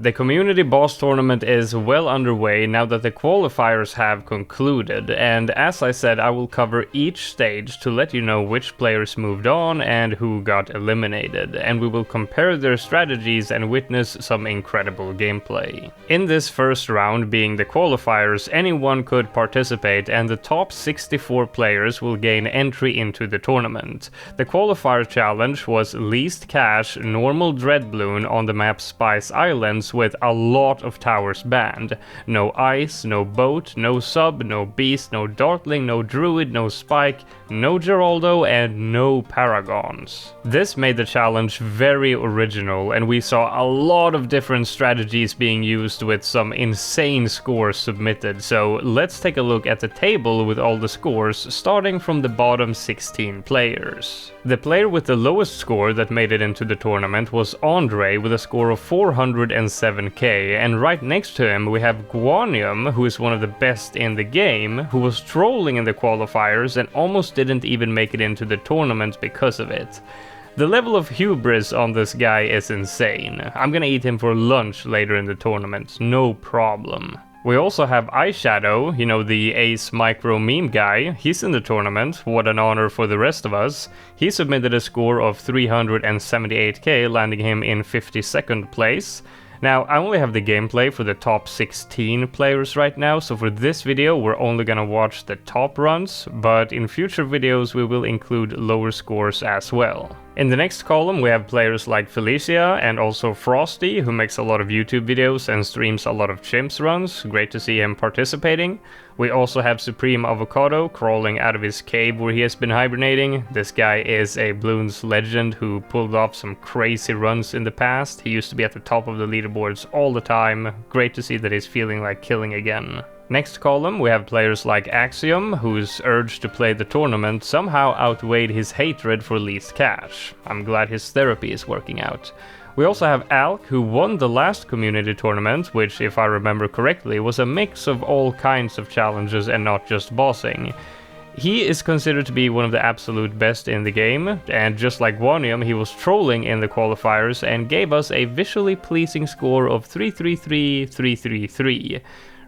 The community boss tournament is well underway now that the qualifiers have concluded, and as I said, I will cover each stage to let you know which players moved on and who got eliminated, and we will compare their strategies and witness some incredible gameplay. In this first round, being the qualifiers, anyone could participate and the top 64 players will gain entry into the tournament. The qualifier challenge was least cash, normal Dreadbloon on the map Spice Islands with a lot of towers banned. No ice, no boat, no sub, no beast, no dartling, no druid, no spike, no Geraldo, and no paragons. This made the challenge very original, and we saw a lot of different strategies being used with some insane scores submitted, so let's take a look at the table with all the scores, starting from the bottom 16 players. The player with the lowest score that made it into the tournament was Andre with a score of 407k, and right next to him we have Guanium, who is one of the best in the game, who was trolling in the qualifiers and almost didn't even make it into the tournament because of it. The level of hubris on this guy is insane. I'm gonna eat him for lunch later in the tournament, no problem. We also have Eyeshadow, you know, the Ace Micro meme guy. He's in the tournament, what an honor for the rest of us. He submitted a score of 378k, landing him in 52nd place. Now, I only have the gameplay for the top 16 players right now, so for this video we're only gonna watch the top runs, but in future videos we will include lower scores as well. In the next column we have players like Felicia and also Frosty, who makes a lot of YouTube videos and streams a lot of Chimps runs. Great to see him participating. We also have Supreme Avocado crawling out of his cave where he has been hibernating. This guy is a bloons legend who pulled off some crazy runs in the past. He used to be at the top of the leaderboards all the time. Great to see that he's feeling like killing again. Next column we have players like Axiom, whose urge to play the tournament somehow outweighed his hatred for least cash. I'm glad his therapy is working out. We also have Alk, who won the last community tournament, which, if I remember correctly, was a mix of all kinds of challenges and not just bossing. He is considered to be one of the absolute best in the game, and just like Guanium, he was trolling in the qualifiers and gave us a visually pleasing score of 333-333.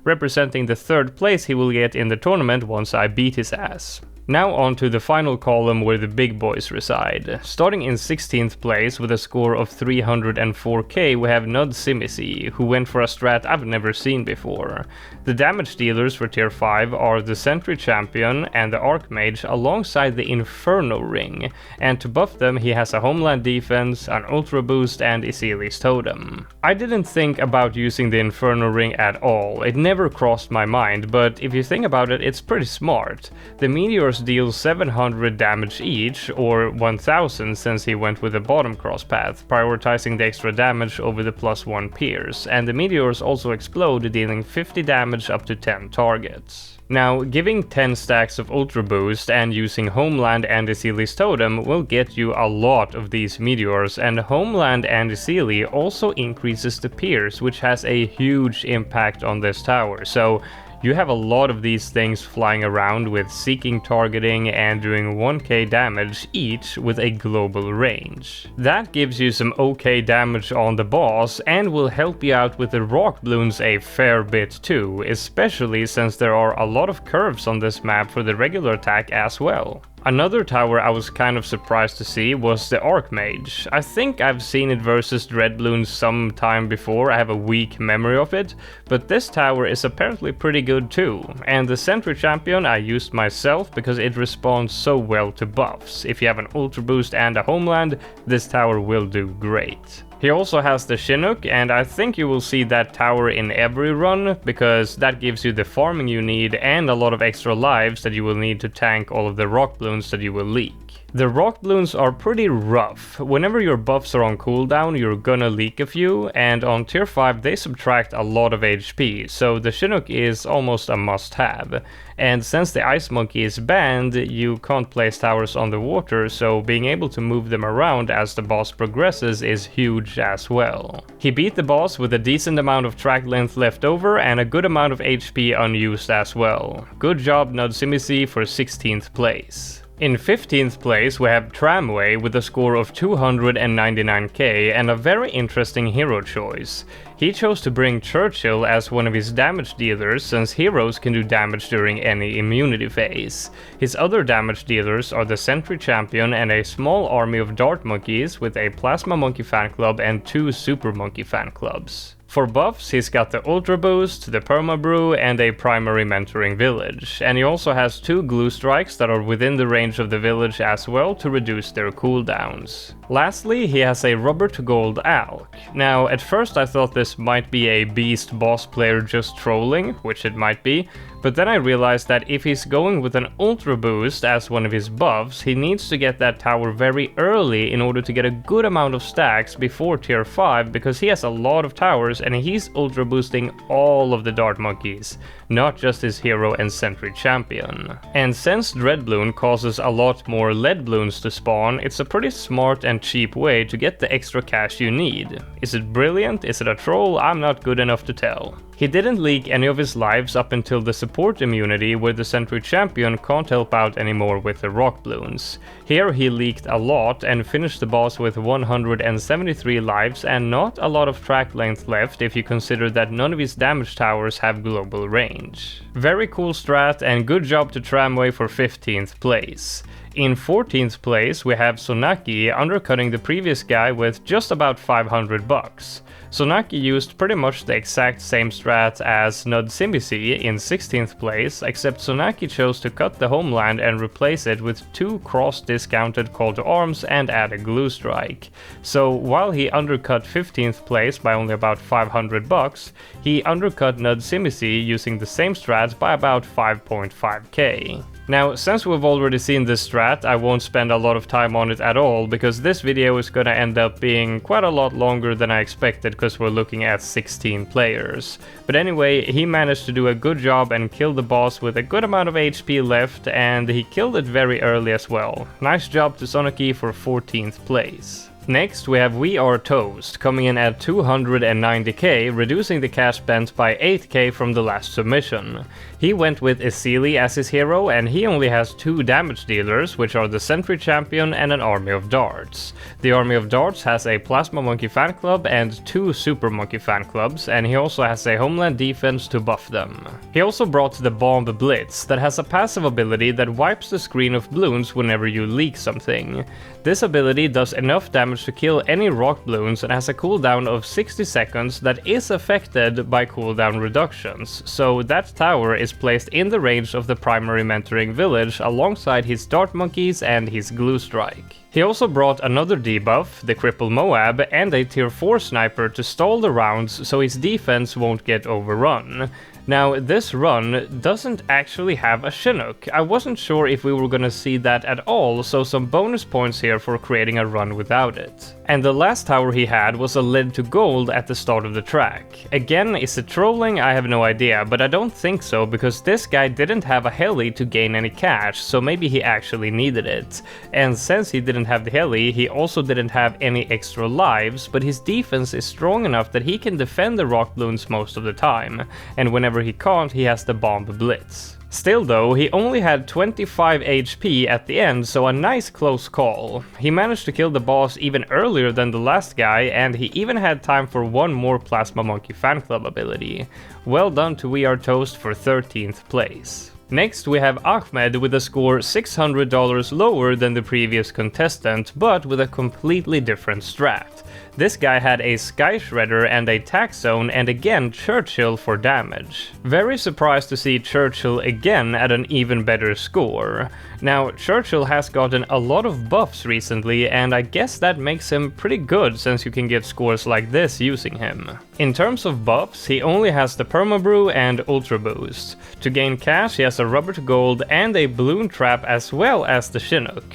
Representing the third place he will get in the tournament once I beat his ass. Now on to the final column where the big boys reside. Starting in 16th place with a score of 304k we have Nud Simisi, who went for a strat I've never seen before. The damage dealers for tier 5 are the Sentry Champion and the Archmage alongside the Inferno Ring, and to buff them he has a Homeland Defense, an Ultra Boost and Isili's Totem. I didn't think about using the Inferno Ring at all, it never crossed my mind, but if you think about it, it's pretty smart. The meteors deal 700 damage each, or 1000 since he went with the bottom cross path, prioritizing the extra damage over the +1 pierce, and the meteors also explode, dealing 50 damage up to 10 targets. Now, giving 10 stacks of Ultra Boost and using Homeland and Isili's Totem will get you a lot of these meteors, and Homeland and Isili also increases the pierce, which has a huge impact on this tower, so you have a lot of these things flying around with seeking targeting and doing 1k damage each with a global range. That gives you some okay damage on the boss and will help you out with the rock bloons a fair bit too, especially since there are a lot of curves on this map for the regular attack as well. Another tower I was kind of surprised to see was the Archmage. I think I've seen it versus Dreadbloon some time before, I have a weak memory of it, but this tower is apparently pretty good too. And the Sentry Champion I used myself because it responds so well to buffs. If you have an Ultra Boost and a Homeland, this tower will do great. He also has the Chinook, and I think you will see that tower in every run, because that gives you the farming you need and a lot of extra lives that you will need to tank all of the rock bloons that you will leak. The rock bloons are pretty rough. Whenever your buffs are on cooldown, you're gonna leak a few, and on tier 5 they subtract a lot of HP, so the Chinook is almost a must-have. And since the Ice Monkey is banned, you can't place towers on the water, so being able to move them around as the boss progresses is huge as well. He beat the boss with a decent amount of track length left over and a good amount of HP unused as well. Good job Nud Simisi for 16th place. In 15th place we have Tramway with a score of 299k and a very interesting hero choice. He chose to bring Churchill as one of his damage dealers, since heroes can do damage during any immunity phase. His other damage dealers are the Sentry Champion and a small army of Dart Monkeys with a Plasma Monkey fan club and 2 Super Monkey fan clubs. For buffs, he's got the Ultra Boost, the Perma Brew, and a primary mentoring village, and he also has 2 glue strikes that are within the range of the village as well to reduce their cooldowns. Lastly, he has a rubber to gold alk. Now, at first I thought this might be a beast boss player just trolling, which it might be, but then I realized that if he's going with an Ultra Boost as one of his buffs, he needs to get that tower very early in order to get a good amount of stacks before tier 5, because he has a lot of towers and he's Ultra Boosting all of the Dart Monkeys, not just his hero and Sentry Champion. And since Dreadbloon causes a lot more lead bloons to spawn, it's a pretty smart and cheap way to get the extra cash you need. Is it brilliant? Is it a troll? I'm not good enough to tell. He didn't leak any of his lives up until the support immunity, where the Sentry Champion can't help out anymore with the rock bloons. Here he leaked a lot and finished the boss with 173 lives and not a lot of track length left if you consider that none of his damage towers have global range. Very cool strat and good job to Tramway for 15th place. In 14th place we have Sonaki undercutting the previous guy with just about 500 bucks. Sonaki used pretty much the exact same strat as Nudsimisi in 16th place, except Sonaki chose to cut the homeland and replace it with 2 cross-discounted call to arms and add a glue strike. So while he undercut 15th place by only about 500 bucks, he undercut Nudsimisi using the same strat by about 5.5k. Now, since we've already seen this strat, I won't spend a lot of time on it at all, because this video is gonna end up being quite a lot longer than I expected, because we're looking at 16 players. But anyway, he managed to do a good job and kill the boss with a good amount of HP left, and he killed it very early as well. Nice job to Sonaki for 14th place. Next we have We Are Toast, coming in at 290k, reducing the cash spent by 8k from the last submission. He went with Isili as his hero, and he only has 2 damage dealers, which are the Sentry Champion and an Army of Darts. The Army of Darts has a Plasma Monkey fan club and 2 Super Monkey fan clubs, and he also has a Homeland Defense to buff them. He also brought the Bomb Blitz, that has a passive ability that wipes the screen of bloons whenever you leak something. This ability does enough damage to kill any rock bloons and has a cooldown of 60 seconds that is affected by cooldown reductions, so that tower is placed in the range of the primary mentoring village alongside his Dart Monkeys and his Glue Strike. He also brought another debuff, the Cripple Moab, and a tier 4 sniper to stall the rounds so his defense won't get overrun. Now, this run doesn't actually have a Chinook. I wasn't sure if we were gonna see that at all, so some bonus points here for creating a run without it. And the last tower he had was a lead to gold at the start of the track. Again, is it trolling? I have no idea, but I don't think so, because this guy didn't have a heli to gain any cash, so maybe he actually needed it. And since he didn't have the heli, he also didn't have any extra lives, but his defense is strong enough that he can defend the rock bloons most of the time, and whenever he can't, he has the Bomb Blitz. Still though, he only had 25 HP at the end, so a nice close call. He managed to kill the boss even earlier than the last guy, and he even had time for one more Plasma Monkey fan club ability. Well done to We Are Toast for 13th place. Next we have Ahmed with a score $600 lower than the previous contestant, but with a completely different strat. This guy had a Sky Shredder and a Tack Zone, and again Churchill for damage. Very surprised to see Churchill again at an even better score. Now, Churchill has gotten a lot of buffs recently, and I guess that makes him pretty good since you can get scores like this using him. In terms of buffs, he only has the Perma Brew and Ultra Boost. To gain cash, he has a Rubber to Gold and a Balloon Trap as well as the Chinook.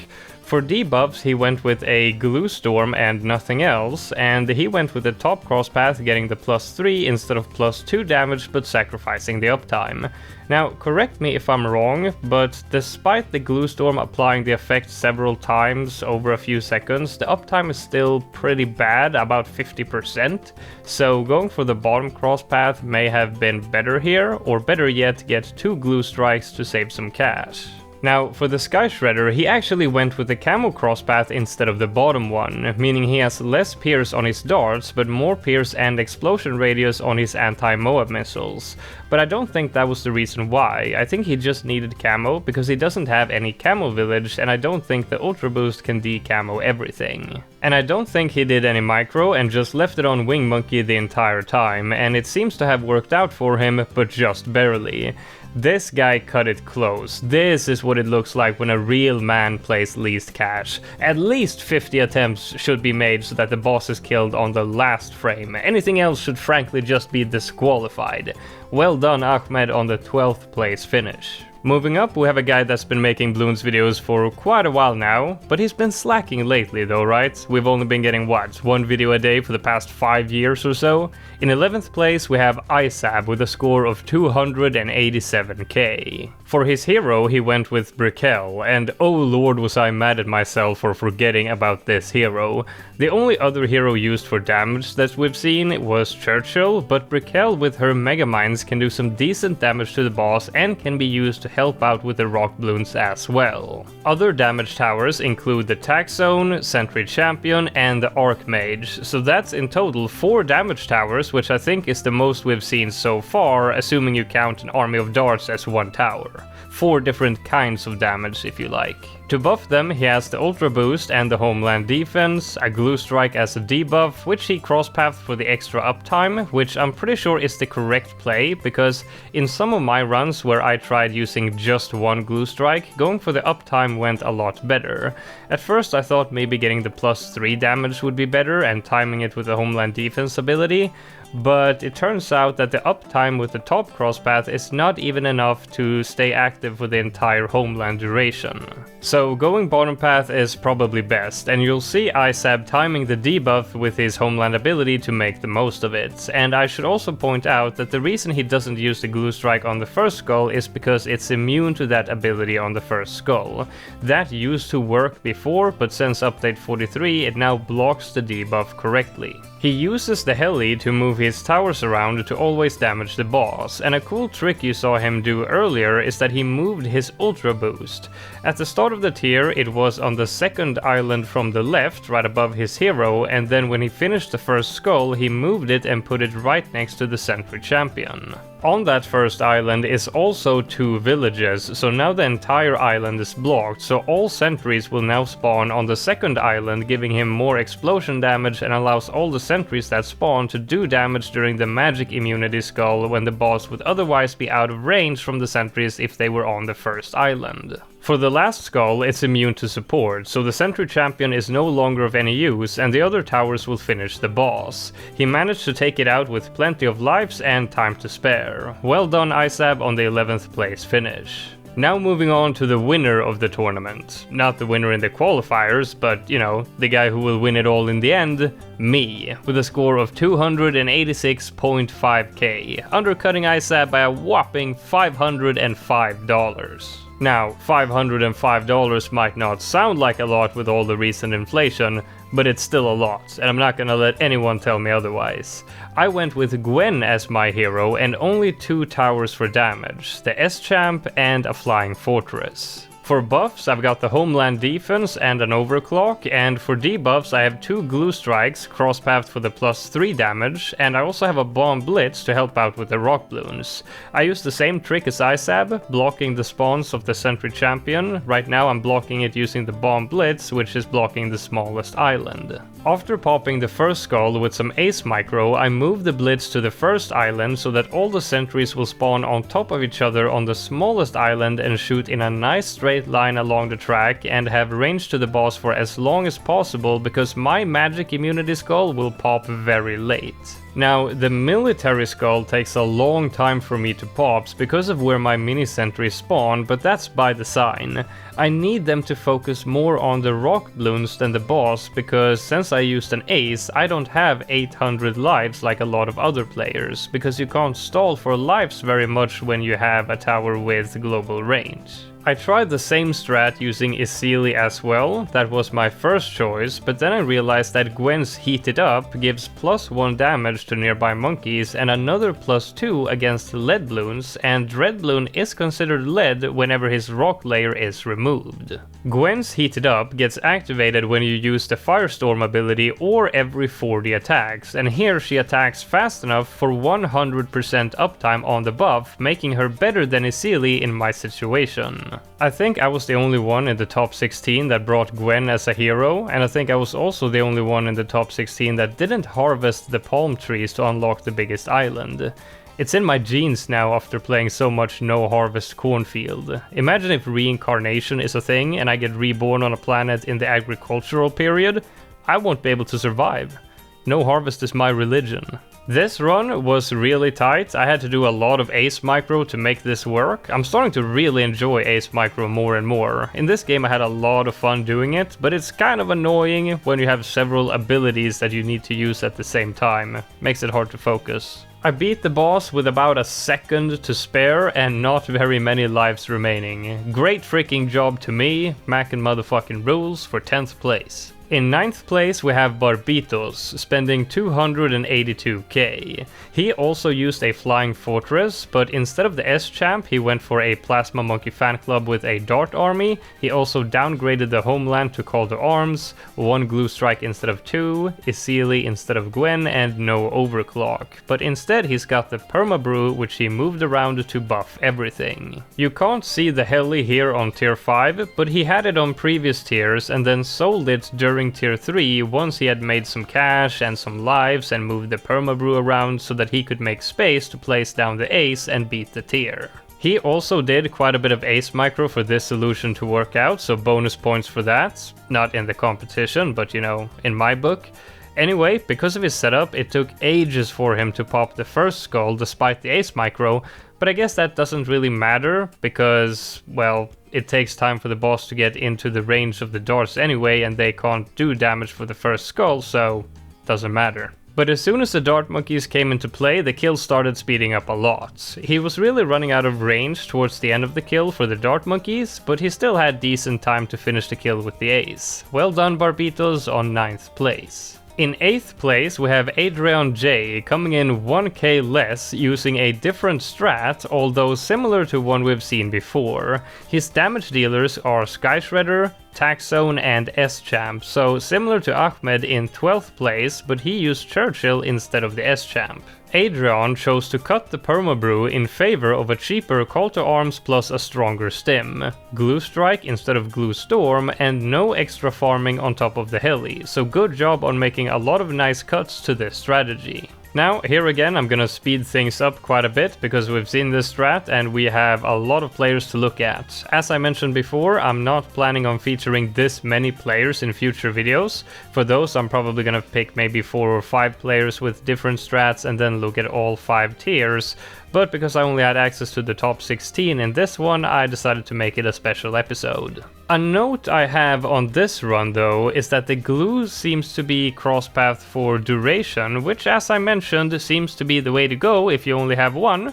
For debuffs, he went with a Glue Storm and nothing else, and he went with the top cross path, getting the +3 instead of +2 damage, but sacrificing the uptime. Now, correct me if I'm wrong, but despite the Glue Storm applying the effect several times over a few seconds, the uptime is still pretty bad, about 50%, so going for the bottom cross path may have been better here, or better yet, get 2 Glue Strikes to save some cash. Now, for the Sky Shredder, he actually went with the camo crosspath instead of the bottom one, meaning he has less pierce on his darts, but more pierce and explosion radius on his anti-Moab missiles. But I don't think that was the reason why. I think he just needed camo, because he doesn't have any camo village, and I don't think the Ultra Boost can de-camo everything. And I don't think he did any micro and just left it on Wing Monkey the entire time, and it seems to have worked out for him, but just barely. This guy cut it close. This is what it looks like when a real man plays least cash. At least 50 attempts should be made so that the boss is killed on the last frame. Anything else should frankly just be disqualified. Well done, Ahmed, on the 12th place finish. Moving up, we have a guy that's been making bloons videos for quite a while now, but he's been slacking lately though, right? We've only been getting what, one video a day for the past 5 years or so? In 11th place we have Isab with a score of 287k. For his hero he went with Brickell, and oh lord was I mad at myself for forgetting about this hero. The only other hero used for damage that we've seen was Churchill, but Brickell with her Mega Mines can do some decent damage to the boss and can be used to help out with the rock bloons as well. Other damage towers include the Tax Zone, Sentry Champion and the Archmage, so that's in total 4 damage towers, which I think is the most we've seen so far, assuming you count an army of darts as one tower. 4 different kinds of damage if you like. To buff them, he has the Ultra Boost and the Homeland Defense, a Glue Strike as a debuff, which he crosspathed for the extra uptime, which I'm pretty sure is the correct play, because in some of my runs where I tried using just one Glue Strike, going for the uptime went a lot better. At first I thought maybe getting the +3 damage would be better and timing it with the Homeland Defense ability, but it turns out that the uptime with the top crosspath is not even enough to stay active for the entire Homeland duration. So going bottom path is probably best, and you'll see Isab timing the debuff with his Homeland ability to make the most of it. And I should also point out that the reason he doesn't use the Glue Strike on the first skull is because it's immune to that ability on the first skull. That used to work before, but since update 43 it now blocks the debuff correctly. He uses the heli to move his towers around to always damage the boss, and a cool trick you saw him do earlier is that he moved his Ultra Boost. At the start of the tier it was on the second island from the left, right above his hero, and then when he finished the first skull he moved it and put it right next to the Sentry Champion. On that first island is also 2 villages, so now the entire island is blocked, so all sentries will now spawn on the second island, giving him more explosion damage and allows all the sentries that spawn to do damage during the magic immunity skull when the boss would otherwise be out of range from the sentries if they were on the first island. For the last skull, it's immune to support, so the Sentry Champion is no longer of any use and the other towers will finish the boss. He managed to take it out with plenty of lives and time to spare. Well done Isab on the 11th place finish. Now moving on to the winner of the tournament. Not the winner in the qualifiers, but, you know, the guy who will win it all in the end, me, with a score of 286.5k, undercutting Isab by a whopping $505. Now, $505 might not sound like a lot with all the recent inflation, but it's still a lot, and I'm not gonna let anyone tell me otherwise. I went with Gwen as my hero and only 2 towers for damage, the S-Champ and a Flying Fortress. For buffs, I've got the Homeland Defense and an Overclock, and for debuffs I have 2 Glue Strikes, crosspathed for the +3 damage, and I also have a Bomb Blitz to help out with the rock bloons. I use the same trick as Isab, blocking the spawns of the Sentry Champion. Right now I'm blocking it using the Bomb Blitz, which is blocking the smallest island. After popping the first skull with some Ace Micro, I move the Blitz to the first island so that all the sentries will spawn on top of each other on the smallest island and shoot in a nice straight line along the track and have range to the boss for as long as possible, because my magic immunity skull will pop very late. Now, the military skull takes a long time for me to pop because of where my mini sentries spawn, but that's by design. I need them to focus more on the rock bloons than the boss, because since I used an ace, I don't have 800 lives like a lot of other players, because you can't stall for lives very much when you have a tower with global range. I tried the same strat using Isili as well, that was my first choice, but then I realized that Gwen's Heated Up gives +1 damage to nearby monkeys and another +2 against lead bloons, and Dreadbloon is considered lead whenever his rock layer is removed. Gwen's Heated Up gets activated when you use the Firestorm ability or every 40 attacks, and here she attacks fast enough for 100% uptime on the buff, making her better than Isili in my situation. I think I was the only one in the top 16 that brought Gwen as a hero, and I think I was also the only one in the top 16 that didn't harvest the palm trees to unlock the biggest island. It's in my genes now after playing so much no harvest cornfield. Imagine if reincarnation is a thing and I get reborn on a planet in the agricultural period. I won't be able to survive. No harvest is my religion. This run was really tight. I had to do a lot of Ace Micro to make this work. I'm starting to really enjoy Ace Micro more and more. In this game I had a lot of fun doing it, but it's kind of annoying when you have several abilities that you need to use at the same time. Makes it hard to focus. I beat the boss with about a second to spare and not very many lives remaining. Great freaking job to me, Mackin' motherfucking rules for 10th place. In 9th place we have Barbitos, spending 282k. He also used a Flying Fortress, but instead of the S-Champ he went for a Plasma Monkey fan club with a Dart Army. He also downgraded the Homeland to Call to Arms, 1 Glue Strike instead of 2, Isili instead of Gwen, and no Overclock. But instead he's got the Permabrew, which he moved around to buff everything. You can't see the Heli here on tier 5, but he had it on previous tiers and then sold it during tier 3 once he had made some cash and some lives and moved the Permabrew around so that he could make space to place down the Ace and beat the tier. He also did quite a bit of Ace Micro for this solution to work out, so bonus points for that. Not in the competition, but you know, in my book. Anyway, because of his setup, it took ages for him to pop the first skull despite the Ace Micro, but I guess that doesn't really matter because, well, it takes time for the boss to get into the range of the darts anyway, and they can't do damage for the first skull, so doesn't matter. But as soon as the dart monkeys came into play, the kill started speeding up a lot. He was really running out of range towards the end of the kill for the dart monkeys, but he still had decent time to finish the kill with the ace. Well done Barbitos on 9th place. In 8th place we have Adrian J coming in 1k less using a different strat, although similar to one we've seen before. His damage dealers are Sky Shredder, Tax Zone and S-Champ, so similar to Ahmed in 12th place, but he used Churchill instead of the S-Champ. Adrian chose to cut the Permabrew in favor of a cheaper Call to Arms plus a stronger stim, Glue Strike instead of Glue Storm, and no extra farming on top of the Heli, so good job on making a lot of nice cuts to this strategy. Now, here again, I'm gonna speed things up quite a bit because we've seen this strat and we have a lot of players to look at. As I mentioned before, I'm not planning on featuring this many players in future videos. For those, I'm probably gonna pick maybe 4 or 5 players with different strats and then look at all 5 tiers. But because I only had access to the top 16 in this one, I decided to make it a special episode. A note I have on this run though is that the glue seems to be crosspath for duration, which as I mentioned seems to be the way to go if you only have one,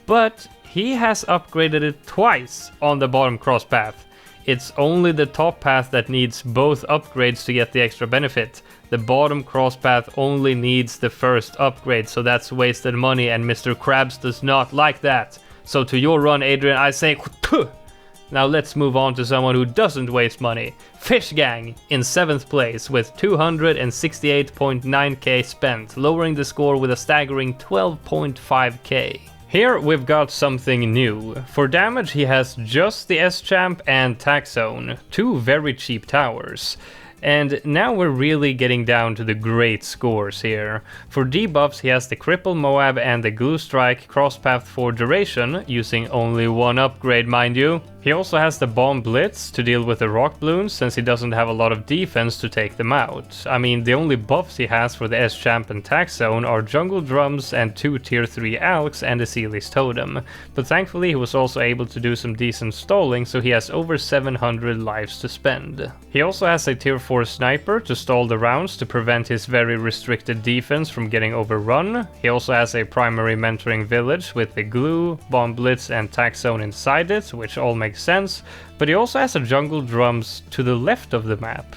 but he has upgraded it twice on the bottom crosspath. It's only the top path that needs both upgrades to get the extra benefit. The bottom crosspath only needs the first upgrade, so that's wasted money and Mr. Krabs does not like that. So to your run, Adrian, I say Kuh! Now let's move on to someone who doesn't waste money. Fish Gang in 7th place with 268.9k spent, lowering the score with a staggering 12.5k. Here we've got something new. For damage he has just the S-Champ and Tax Zone, 2 very cheap towers. And now we're really getting down to the great scores here. For debuffs he has the Cripple Moab and the Glue Strike crosspath for duration, using only 1 upgrade mind you. He also has the Bomb Blitz to deal with the rock bloons since he doesn't have a lot of defense to take them out. I mean, the only buffs he has for the S-Champ and Tax Zone are Jungle Drums and 2 tier 3 Alks and the Sealy's Totem. But thankfully he was also able to do some decent stalling, so he has over 700 lives to spend. He also has a tier 4 Sniper to stall the rounds to prevent his very restricted defense from getting overrun. He also has a primary mentoring village with the Glue, Bomb Blitz and Tax Zone inside it, which all make makes sense, but he also has a jungle drums to the left of the map.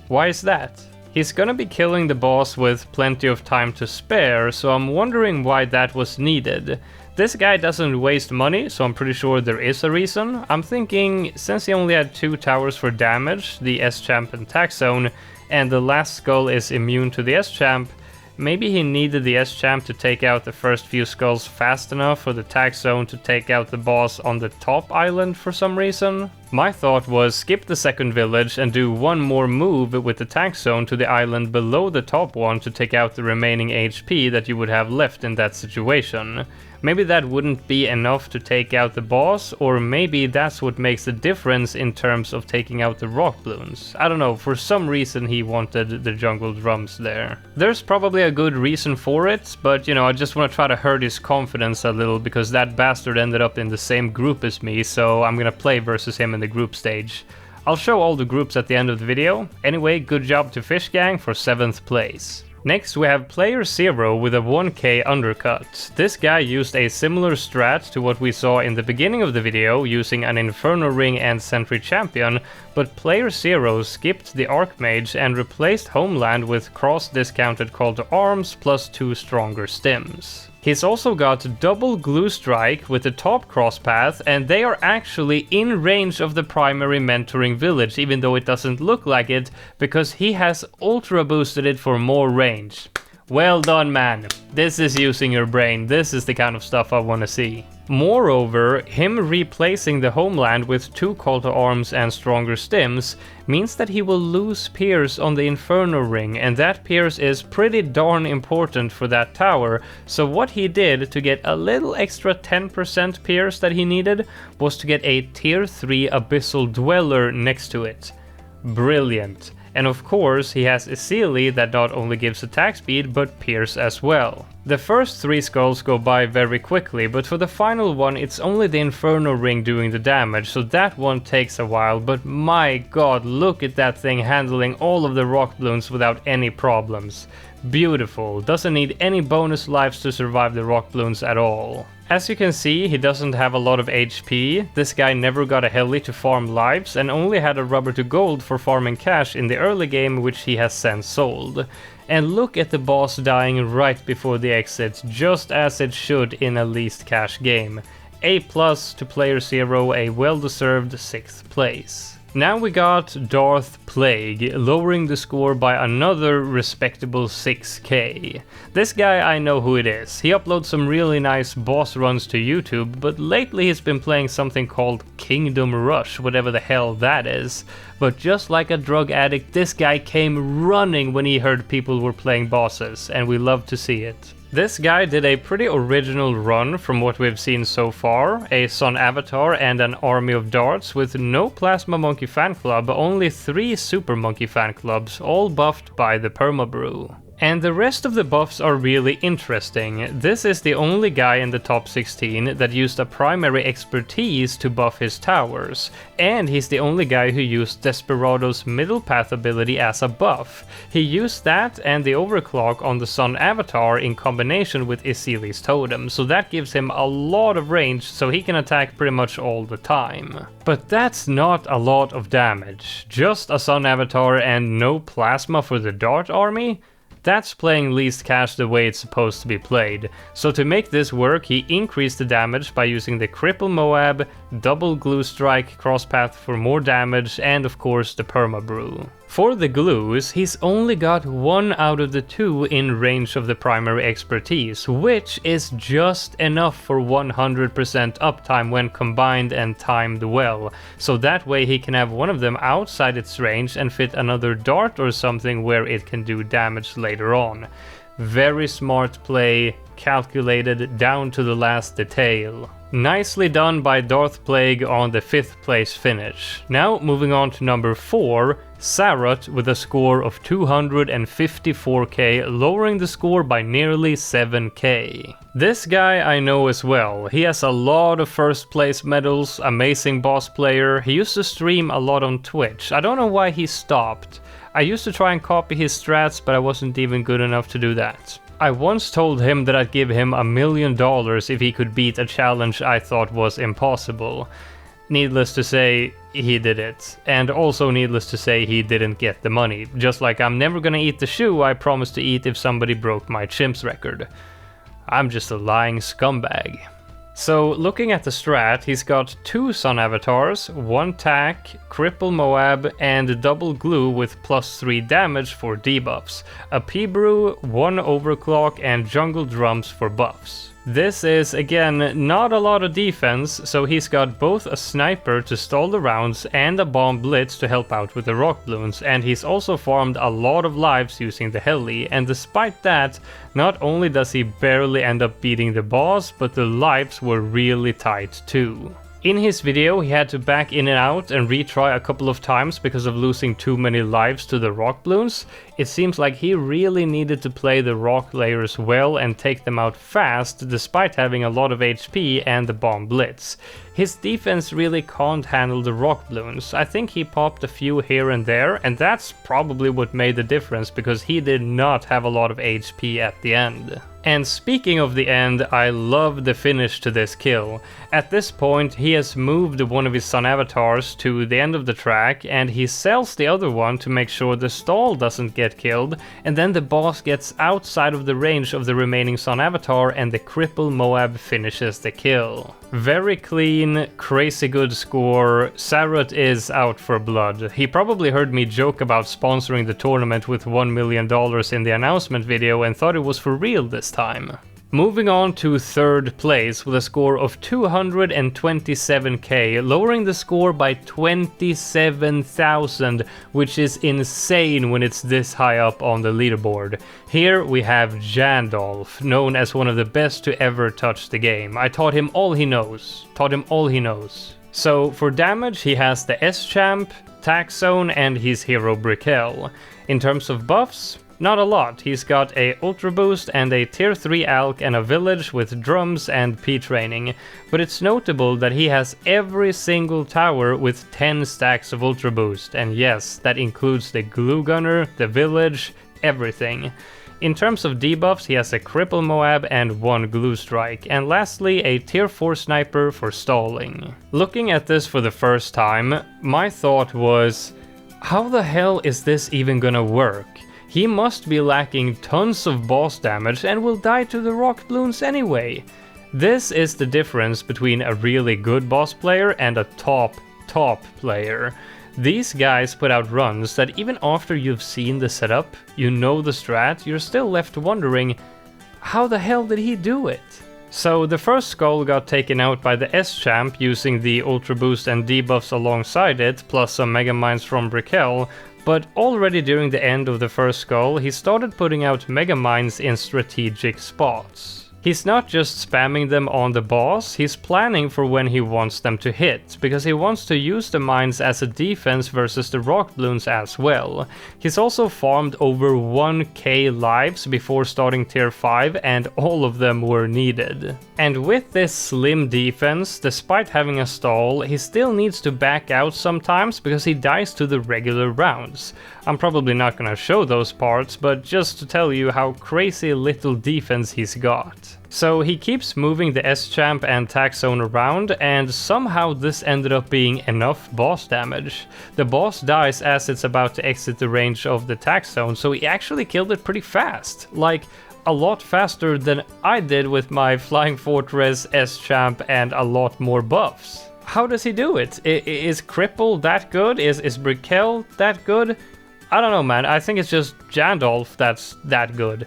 Why is that? He's gonna be killing the boss with plenty of time to spare, so I'm wondering why that was needed. This guy doesn't waste money, so I'm pretty sure there is a reason. I'm thinking, since he only had 2 towers for damage, the S-Champ and Tax Zone, and the last skull is immune to the S-Champ, maybe he needed the S-Champ to take out the first few skulls fast enough for the Tax Zone to take out the boss on the top island for some reason. My thought was skip the second village and do one more move with the Tax Zone to the island below the top one to take out the remaining HP that you would have left in that situation. Maybe that wouldn't be enough to take out the boss, or maybe that's what makes the difference in terms of taking out the rock bloons. I don't know, for some reason he wanted the jungle drums there. There's probably a good reason for it, but you know, I just want to try to hurt his confidence a little because that bastard ended up in the same group as me, so I'm gonna play versus him in the group stage. I'll show all the groups at the end of the video. Anyway, good job to Fish Gang for 7th place. Next we have player 0 with a 1k undercut. This guy used a similar strat to what we saw in the beginning of the video, using an Inferno Ring and Sentry Champion, but player 0 skipped the Archmage and replaced Homeland with cross-discounted Call to Arms plus 2 stronger stims. He's also got double glue strike with the top cross path, and they are actually in range of the primary mentoring village, even though it doesn't look like it, because he has ultra boosted it for more range. Well done, man. This is using your brain. This is the kind of stuff I want to see. Moreover, him replacing the Homeland with 2 Call to Arms and stronger stims means that he will lose Pierce on the Inferno Ring, and that Pierce is pretty darn important for that tower, so what he did to get a little extra 10% Pierce that he needed was to get a tier 3 Abyssal Dweller next to it. Brilliant. And of course, he has Isili that not only gives attack speed, but Pierce as well. The first 3 skulls go by very quickly, but for the final one it's only the Inferno Ring doing the damage, so that one takes a while, but my god, look at that thing handling all of the rock bloons without any problems. Beautiful, doesn't need any bonus lives to survive the rock bloons at all. As you can see, he doesn't have a lot of HP, this guy never got a heli to farm lives and only had a rubber to gold for farming cash in the early game, which he has since sold. And look at the boss dying right before the exit, just as it should in a least cash game. A+ to player 0, a well-deserved 6th place. Now we got Darth Plague, lowering the score by another respectable 6k. This guy, I know who it is. He uploads some really nice boss runs to YouTube, but lately he's been playing something called Kingdom Rush, whatever the hell that is. But just like a drug addict, this guy came running when he heard people were playing bosses, and we love to see it. This guy did a pretty original run from what we've seen so far, a Sun Avatar and an army of darts with no Plasma Monkey fan club, only 3 Super Monkey fan clubs, all buffed by the Permabrew. And the rest of the buffs are really interesting. This is the only guy in the top 16 that used a primary expertise to buff his towers, and he's the only guy who used Desperado's middle path ability as a buff. He used that and the overclock on the Sun Avatar in combination with Isili's totem, so that gives him a lot of range so he can attack pretty much all the time. But that's not a lot of damage. Just a Sun Avatar and no plasma for the Dart army? That's playing least cash the way it's supposed to be played. So to make this work, he increased the damage by using the Cripple Moab, double glue strike crosspath for more damage, and of course the Permabrew. For the glues, he's only got 1 out of the 2 in range of the primary expertise, which is just enough for 100% uptime when combined and timed well, so that way he can have one of them outside its range and fit another dart or something where it can do damage later on. Very smart play, calculated down to the last detail. Nicely done by Darth Plague on the 5th place finish. Now moving on to number 4, Sarut with a score of 254k, lowering the score by nearly 7k. This guy I know as well. He has a lot of first place medals, amazing boss player. He used to stream a lot on Twitch. I don't know why he stopped. I used to try and copy his strats, but I wasn't even good enough to do that. I once told him that I'd give him $1 million if he could beat a challenge I thought was impossible. needless to say, he did it. And also needless to say, he didn't get the money. Just like I'm never gonna eat the shoe I promised to eat if somebody broke my chimps record. I'm just a lying scumbag. So looking at the strat, he's got 2 Sun Avatars, 1 Tack, Cripple Moab, and Double Glue with +3 damage for debuffs, a P-Brew, 1 Overclock, and Jungle Drums for buffs. This is, again, not a lot of defense, so he's got both a sniper to stall the rounds and a bomb blitz to help out with the rock bloons, and he's also farmed a lot of lives using the heli, and despite that, not only does he barely end up beating the boss, but the lives were really tight too. In his video, he had to back in and out and retry a couple of times because of losing too many lives to the rock bloons. It seems like he really needed to play the rock layers well and take them out fast, despite having a lot of HP and the bomb blitz. His defense really can't handle the rock bloons. I think he popped a few here and there, and that's probably what made the difference because he did not have a lot of HP at the end. And speaking of the end, I love the finish to this kill. At this point, he has moved one of his Sun Avatars to the end of the track, and he sells the other one to make sure the stall doesn't get killed, and then the boss gets outside of the range of the remaining Sun Avatar and the Cripple Moab finishes the kill. Very clean, crazy good score. Sarut is out for blood. He probably heard me joke about sponsoring the tournament with $1 million in the announcement video and thought it was for real this time. Moving on to 3rd place with a score of 227k, lowering the score by 27,000, which is insane when it's this high up on the leaderboard. Here we have Jandolf, known as one of the best to ever touch the game. I taught him all he knows. So for damage, he has the S-Champ, Tax Zone, and his hero Brickell. In terms of buffs, not a lot. He's got a Ultra Boost and a Tier 3 Alk and a Village with Drums and P-Training, but it's notable that he has every single tower with 10 stacks of Ultra Boost, and yes, that includes the Glue Gunner, the Village, everything. In terms of debuffs, he has a Cripple Moab and 1 Glue Strike, and lastly a Tier 4 Sniper for stalling. Looking at this for the first time, my thought was, how the hell is this even gonna work? He must be lacking tons of boss damage and will die to the rock bloons anyway. This is the difference between a really good boss player and a top player. These guys put out runs that even after you've seen the setup, you know the strat, you're still left wondering, how the hell did he do it? So the first skull got taken out by the S-Champ using the Ultra Boost and debuffs alongside it, plus some Mega Mines from Brickell, but already during the end of the first skull, he started putting out Mega Mines in strategic spots. He's not just spamming them on the boss, he's planning for when he wants them to hit, because he wants to use the mines as a defense versus the rock bloons as well. He's also farmed over 1k lives before starting tier 5, and all of them were needed. And with this slim defense, despite having a stall, he still needs to back out sometimes because he dies to the regular rounds. I'm probably not gonna show those parts, but just to tell you how crazy little defense he's got. So he keeps moving the S-Champ and Tax Zone around, and somehow this ended up being enough boss damage. The boss dies as it's about to exit the range of the Tax Zone, so he actually killed it pretty fast. Like, a lot faster than I did with my Flying Fortress, S-Champ, and a lot more buffs. How does he do it? Is Cripple that good? Is Brickell that good? I don't know, man. I think it's just Jandolf that's that good.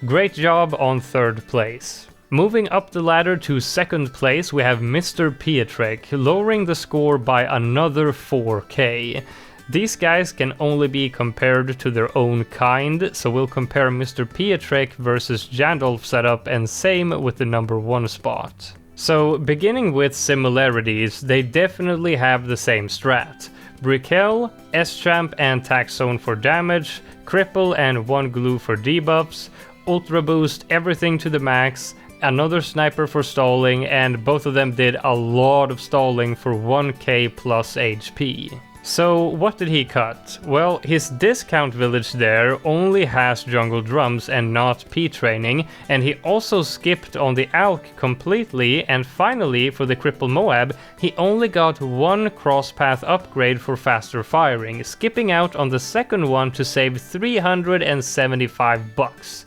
Great job on 3rd place. Moving up the ladder to 2nd place, we have Mr. Pietrek, lowering the score by another 4k. These guys can only be compared to their own kind, so we'll compare Mr. Pietrek versus Jandolf setup, and same with the number 1 spot. So, beginning with similarities, they definitely have the same strat. Brickell, S-Champ and Tax Zone for damage, Cripple and 1 Glue for debuffs, Ultra Boost everything to the max, another Sniper for stalling, and both of them did a lot of stalling for 1k plus HP. So what did he cut? Well, his discount village there only has jungle drums and not P-training, and he also skipped on the Alk completely, and finally for the Cripple Moab, he only got one cross-path upgrade for faster firing, skipping out on the second one to save 375 bucks.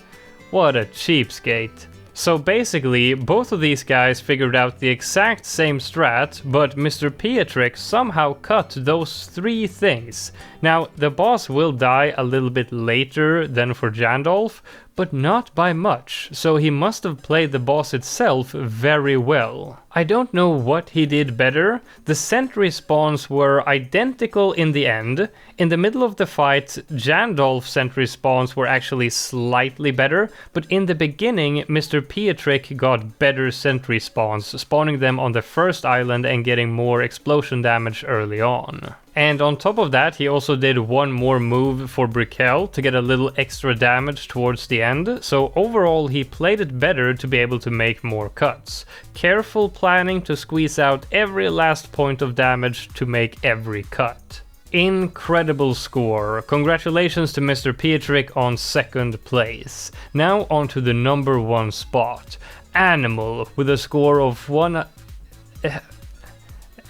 What a cheapskate. So basically, both of these guys figured out the exact same strat, but Mr. Pietrek somehow cut those 3 things. Now, the boss will die a little bit later than for Jandolf, but not by much, so he must have played the boss itself very well. I don't know what he did better. The sentry spawns were identical in the end. In the middle of the fight, Jandolf sentry spawns were actually slightly better, but in the beginning, Mr. Pietrek got better sentry spawns, spawning them on the first island and getting more explosion damage early on. And on top of that, he also did one more move for Brickell to get a little extra damage towards the end, so overall he played it better to be able to make more cuts. Careful planning to squeeze out every last point of damage to make every cut. Incredible score. Congratulations to Mr. Pietrek on 2nd place. Now on to the number 1 spot. Animal with a score of 1...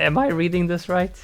Am I reading this right?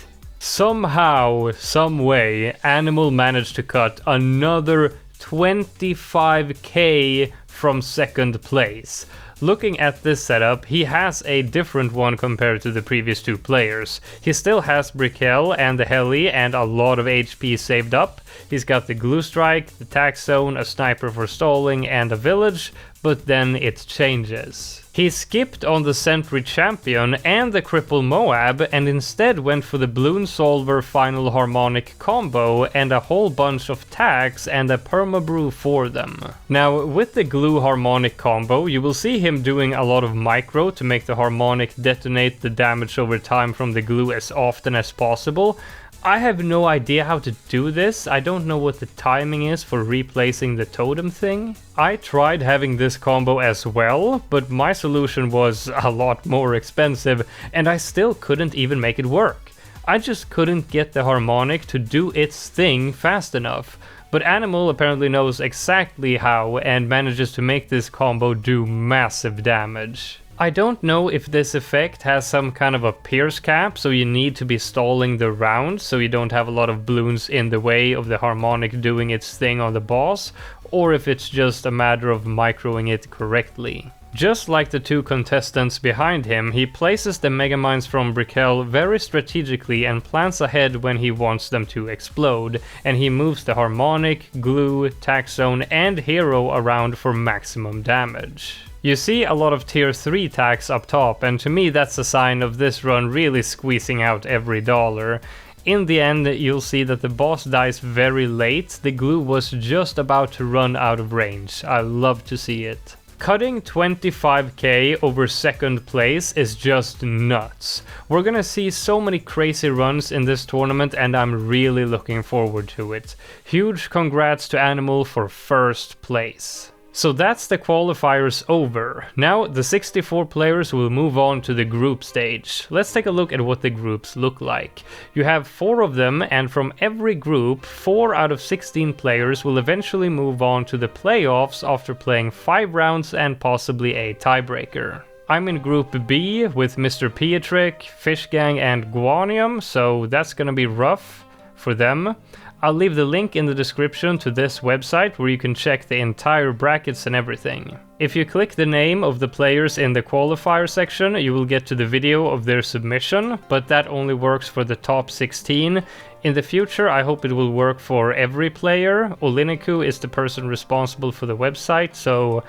Somehow, someway, Animal managed to cut another 25k from 2nd place. Looking at this setup, he has a different one compared to the previous 2 players. He still has Brickell and the Heli and a lot of HP saved up. He's got the Glue Strike, the Tax Zone, a Sniper for stalling and a Village, but then it changes. He skipped on the Sentry Champion and the Cripple Moab and instead went for the Bloon Solver Final Harmonic combo and a whole bunch of tags and a permabrew for them. Now, with the Glue Harmonic combo, you will see him doing a lot of micro to make the harmonic detonate the damage over time from the glue as often as possible. I have no idea how to do this. I don't know what the timing is for replacing the totem thing. I tried having this combo as well, but my solution was a lot more expensive and I still couldn't even make it work. I just couldn't get the harmonic to do its thing fast enough. But Animal apparently knows exactly how and manages to make this combo do massive damage. I don't know if this effect has some kind of a pierce cap, so you need to be stalling the round so you don't have a lot of bloons in the way of the harmonic doing its thing on the boss, or if it's just a matter of microing it correctly. Just like the 2 contestants behind him, he places the Megamines from Brickell very strategically and plans ahead when he wants them to explode, and he moves the harmonic, glue, tax zone and hero around for maximum damage. You see a lot of tier 3 tags up top, and to me that's a sign of this run really squeezing out every dollar. In the end, you'll see that the boss dies very late. The glue was just about to run out of range. I love to see it. Cutting 25k over 2nd place is just nuts. We're gonna see so many crazy runs in this tournament and I'm really looking forward to it. Huge congrats to Animal for 1st place. So that's the qualifiers over. Now the 64 players will move on to the group stage. Let's take a look at what the groups look like. You have 4 of them, and from every group, 4 out of 16 players will eventually move on to the playoffs after playing 5 rounds and possibly a tiebreaker. I'm in Group B with Mr. Pietrek, Fishgang and Guanium, so that's gonna be rough for them. I'll leave the link in the description to this website where you can check the entire brackets and everything. If you click the name of the players in the qualifier section, you will get to the video of their submission, but that only works for the top 16. In the future, I hope it will work for every player. Oliniku is the person responsible for the website, so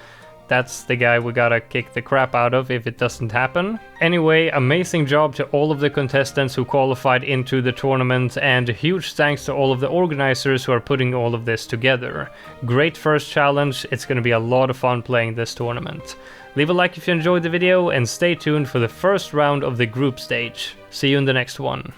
that's the guy we gotta kick the crap out of if it doesn't happen. Anyway, amazing job to all of the contestants who qualified into the tournament, and huge thanks to all of the organizers who are putting all of this together. Great first challenge, it's gonna be a lot of fun playing this tournament. Leave a like if you enjoyed the video, and stay tuned for the first round of the group stage. See you in the next one.